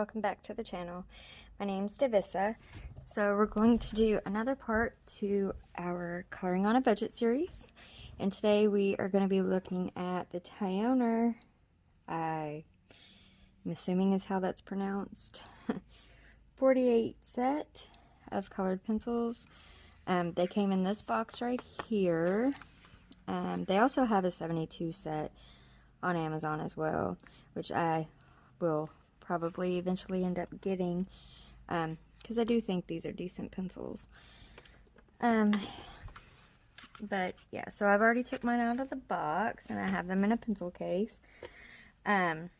welcome back to the channel. My name's Davissa. So we're going to do another part to our Coloring on a Budget series. And today we are going to be looking at the Tyoner, I'm assuming is how that's pronounced, 48 set of colored pencils. They came in this box right here. They also have a 72 set on Amazon as well, which I will probably eventually end up getting, because I do think these are decent pencils. But yeah, so I've already took mine out of the box and I have them in a pencil case. And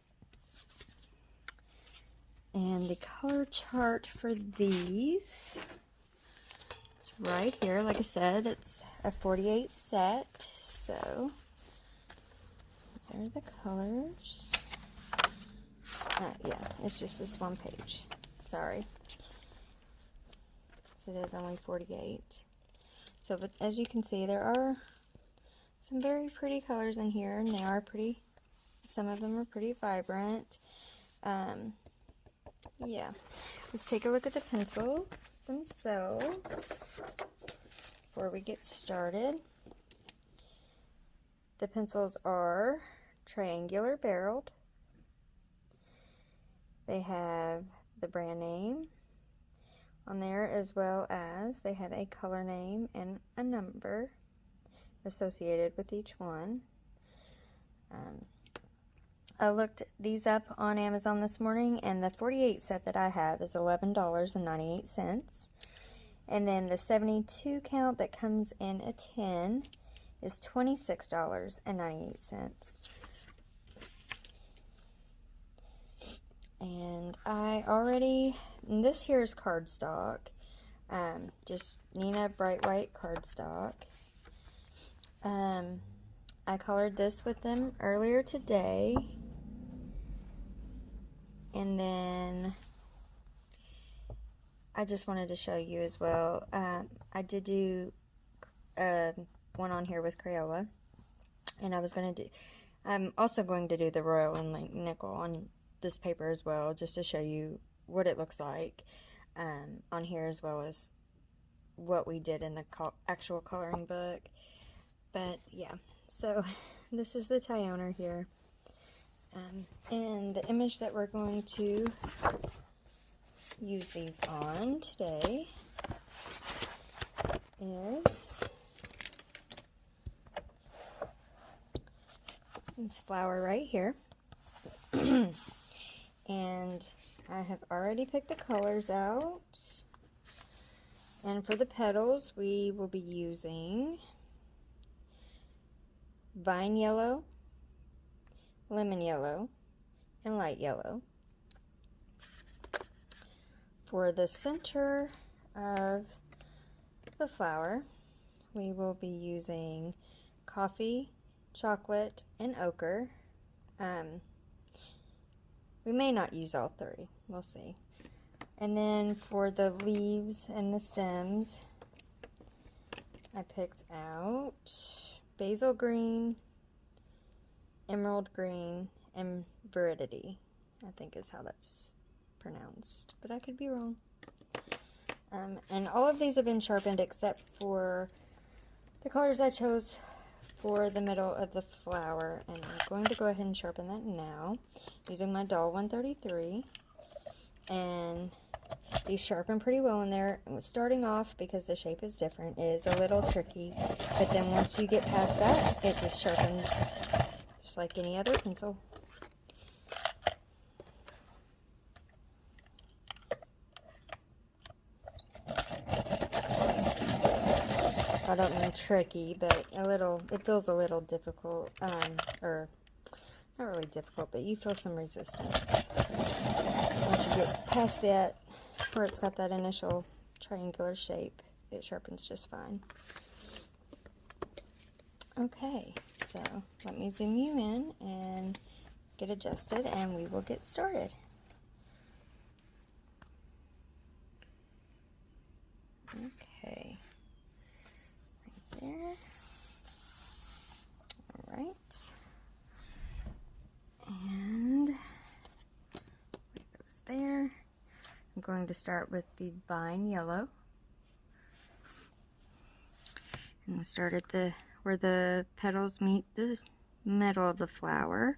the color chart for these is right here. Like I said, it's a 48 set, so these are the colors. Yeah, it's just this one page. Sorry. So it is only 48. So, but as you can see, there are some very pretty colors in here, and they are pretty, some of them are pretty vibrant. Yeah. Let's take a look at the pencils themselves before we get started. The pencils are triangular barreled. They have the brand name on there, as well as they have a color name and a number associated with each one. I looked these up on Amazon this morning, and the 48 set that I have is $11.98. And then the 72 count that comes in a 10 is $26.98. And this here is cardstock, just Nina Bright White cardstock. I colored this with them earlier today, and then I just wanted to show you as well, I did do one on here with Crayola, and I'm also going to do the Royal and Nickel on this paper as well, just to show you what it looks like on here, as well as what we did in the actual coloring book. But yeah, so this is the Tyoner here, and the image that we're going to use these on today is this flower right here. And I have already picked the colors out. And for the petals, we will be using vine yellow, lemon yellow, and light yellow. For the center of the flower, we will be using coffee, chocolate, and ochre. We may not use all three, we'll see. And then for the leaves and the stems, I picked out basil green, emerald green, and viridity, I think is how that's pronounced, but I could be wrong. And all of these have been sharpened except for the colors I chose for the middle of the flower, and I'm going to go ahead and sharpen that now using my Doll 133. And these sharpen pretty well in there. Starting off, because the shape is different, is a little tricky, but then once you get past that, it just sharpens just like any other pencil. I don't mean tricky, but it feels a little difficult, or not really difficult, but you feel some resistance. Once you get past that, where it's got that initial triangular shape, it sharpens just fine. Okay, so let me zoom you in and get adjusted, and we will get started. Okay. There. Alright. And it goes there. going to start with the vine yellow. And we'll start at where the petals meet the middle of the flower.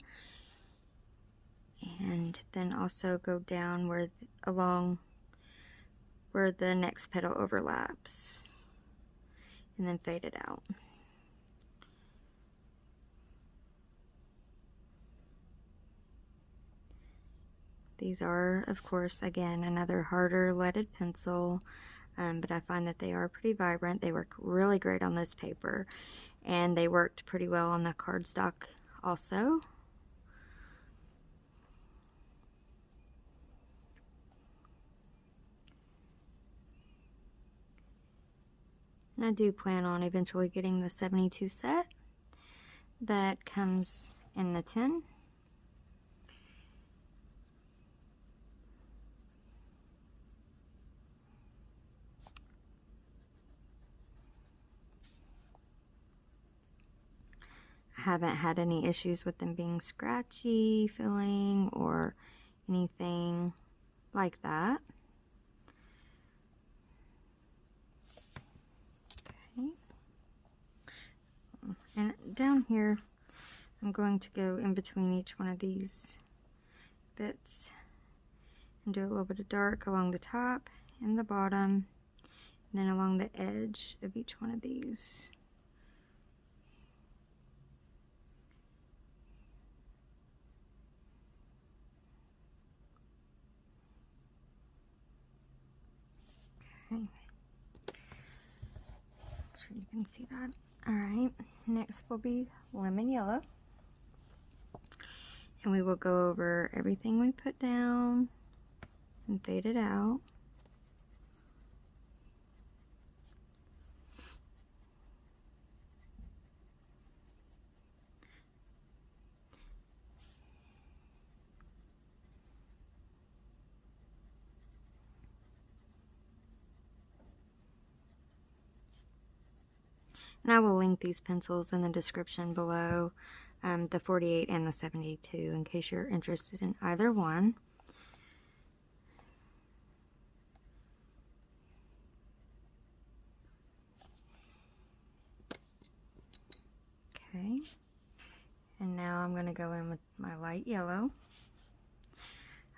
And then also go down along where the next petal overlaps. And then fade it out. These are, of course, again, another harder leaded pencil, but I find that they are pretty vibrant. They work really great on this paper, and they worked pretty well on the cardstock also. And I do plan on eventually getting the 72 set that comes in the tin. I haven't had any issues with them being scratchy, filling, or anything like that. Okay. And down here, I'm going to go in between each one of these bits and do a little bit of dark along the top and the bottom, and then along the edge of each one of these. Okay. Make sure you can see that. Alright, next will be lemon yellow. And we will go over everything we put down and fade it out. And I will link these pencils in the description below, the 48 and the 72, in case you're interested in either one. Okay, and now I'm going to go in with my light yellow.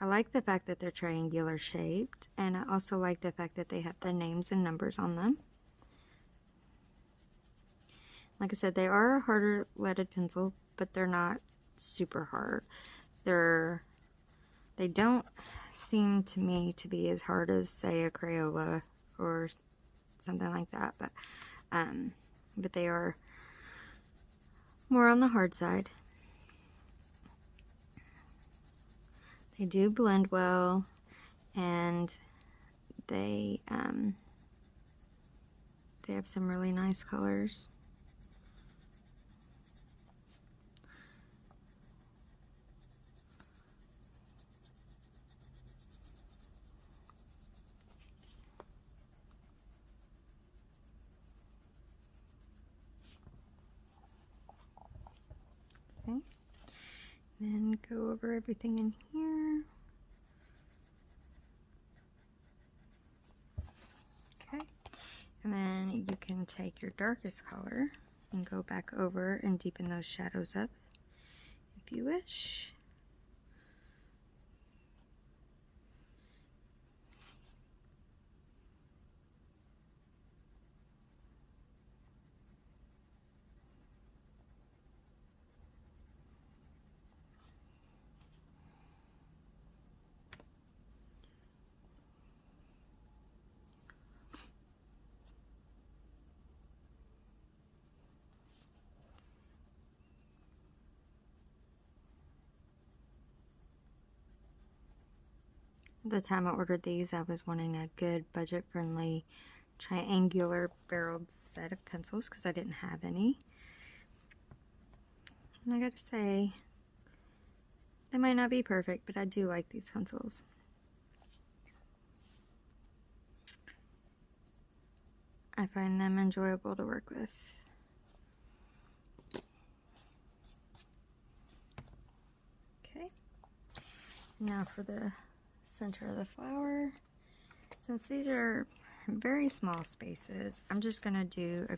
I like the fact that they're triangular shaped, and I also like the fact that they have the names and numbers on them. Like I said, they are a harder leaded pencil, but they're not super hard. They don't seem to me to be as hard as, say, a Crayola or something like that, but they are more on the hard side. They do blend well, and they have some really nice colors. Okay, then go over everything in here. Okay, and then you can take your darkest color and go back over and deepen those shadows up if you wish. The time I ordered these, I was wanting a good budget-friendly triangular barreled set of pencils because I didn't have any. And I gotta say, they might not be perfect, but I do like these pencils. I find them enjoyable to work with. Okay, now for the center of the flower, Since these are very small spaces, I'm just going to do a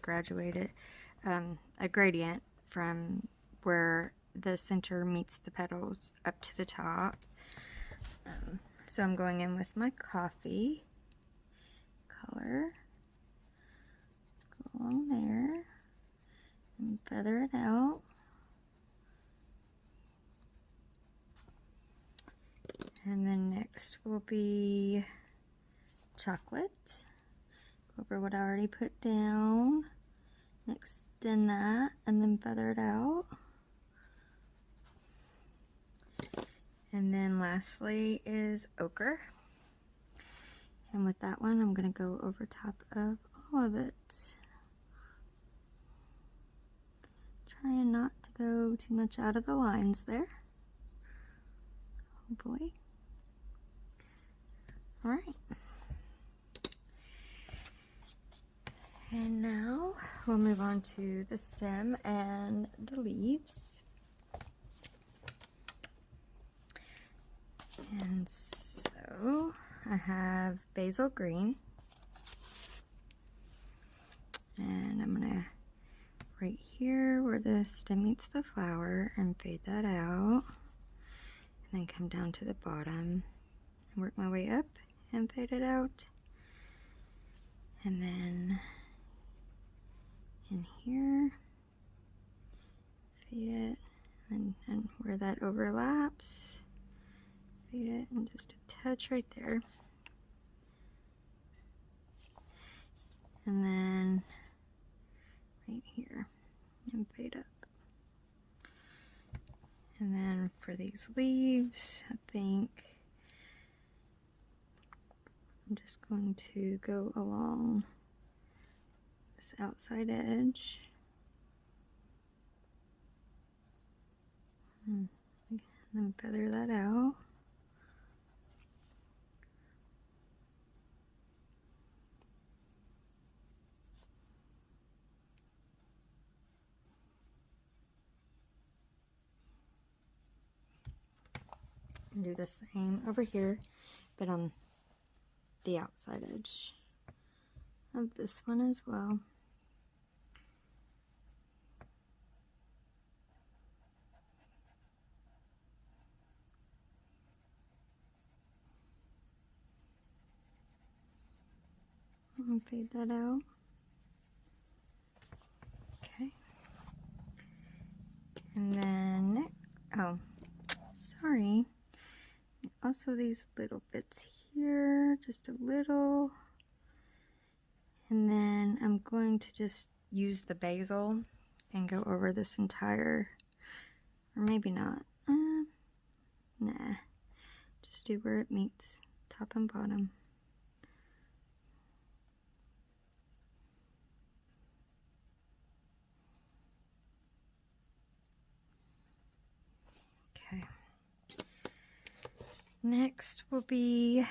gradient from where the center meets the petals up to the top. So I'm going in with my coffee color. Let's go along there and feather it out. And then next will be chocolate. Go over what I already put down. Extend that and then feather it out. And then lastly is ochre. And with that one, I'm going to go over top of all of it. Trying not to go too much out of the lines there. Hopefully. Alright. And now we'll move on to the stem and the leaves. And so I have basil green. And I'm going to right here where the stem meets the flower and fade that out. And then come down to the bottom and work my way up and fade it out. And then in here, fade it, and where that overlaps, fade it, and just a touch right there. And then right here, and fade up. And then for these leaves, I think I'm just going to go along this outside edge. And then feather that out. And do the same over here, but on the outside edge of this one as well. And fade that out. Okay. And then, oh, sorry. Also these little bits here, just a little. And then I'm going to just use the basil and go over this entire, or maybe not. Nah. Just do where it meets, top and bottom. Okay. Next will be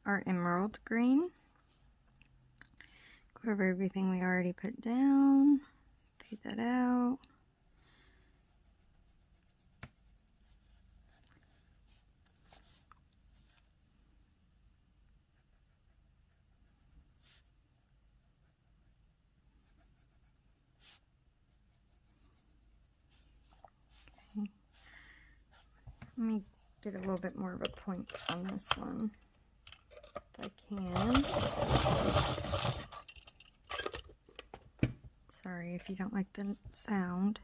our emerald green. Go over everything we already put down, fade that out. Okay. Let me get a little bit more of a point on this one, if I can. Sorry if you don't like the sound.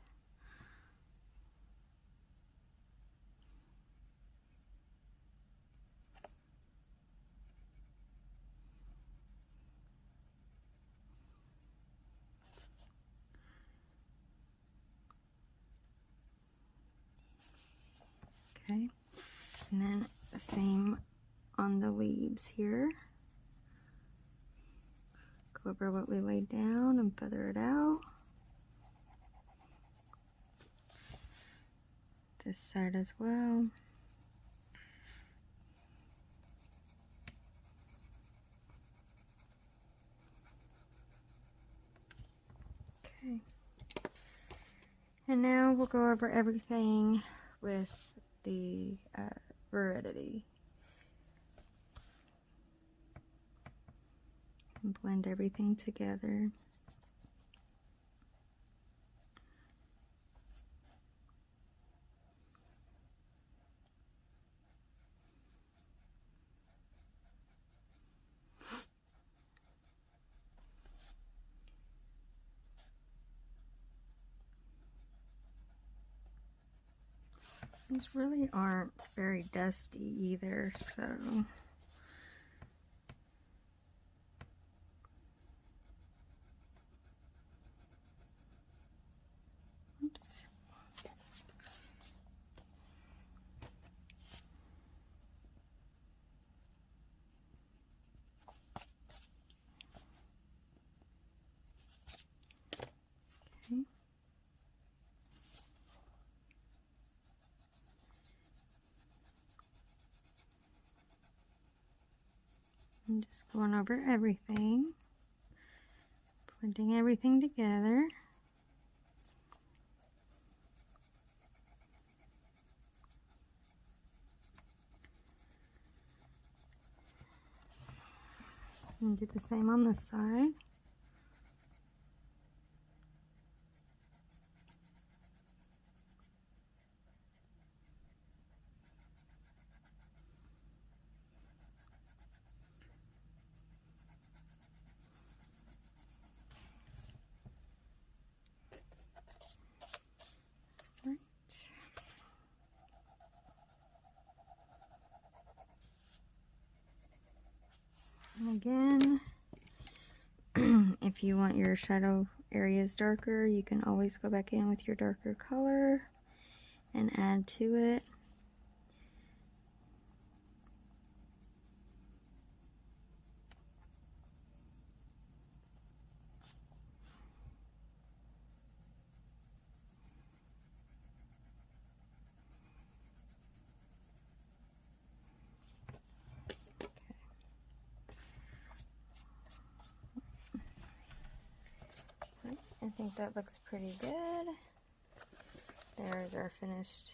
Okay, and then the same on the leaves here. Go over what we laid down and feather it out. This side as well. Okay. And now we'll go over everything with the Veridity. And blend everything together. These really aren't very dusty either, so oops. Okay. I'm just going over everything, blending everything together. And do the same on this side. Right. And again, if you want your shadow areas darker, you can always go back in with your darker color and add to it. I think that looks pretty good. There's our finished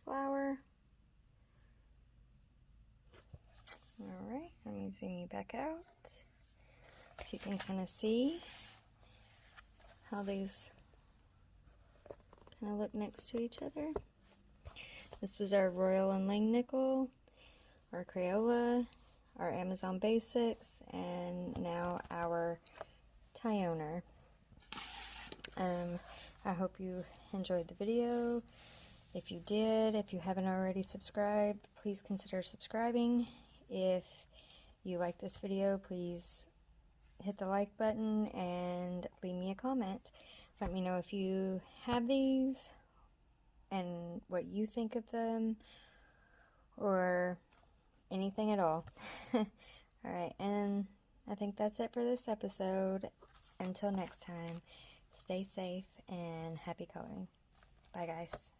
flower. Alright, let me zoom you back out so you can kind of see how these kind of look next to each other. This was our Royal and Langnickel, our Crayola, our Amazon Basics, and now our Tyoner. I hope you enjoyed the video. If you did, if you haven't already subscribed, please consider subscribing. If you like this video, please hit the like button and leave me a comment. Let me know if you have these and what you think of them or anything at all. Alright, and I think that's it for this episode. Until next time, stay safe and happy coloring. Bye guys.